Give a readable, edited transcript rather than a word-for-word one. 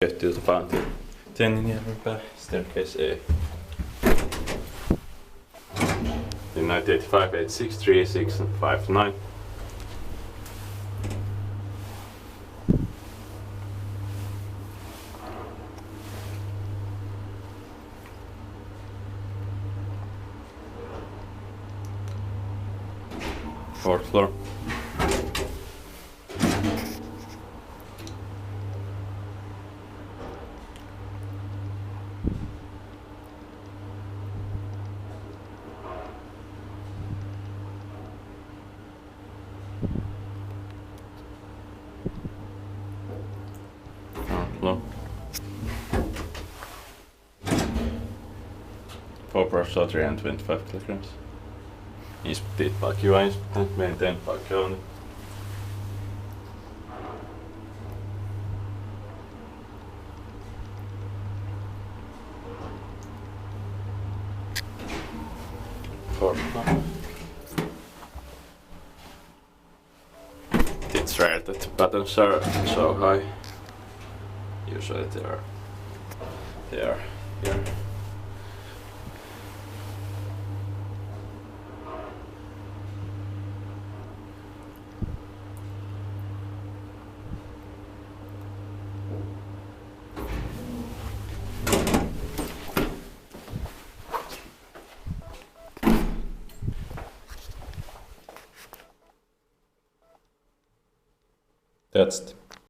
Get to Tupalantie. 10 in Järvenpää, staircase A. In 1985, 86, 36 and 59. Fourth floor. Floor. 4 parcel 325 kilograms. Inspected by QA, inspected, maintained by Kone. It's rare that the patterns are so high. Usually they are here. That's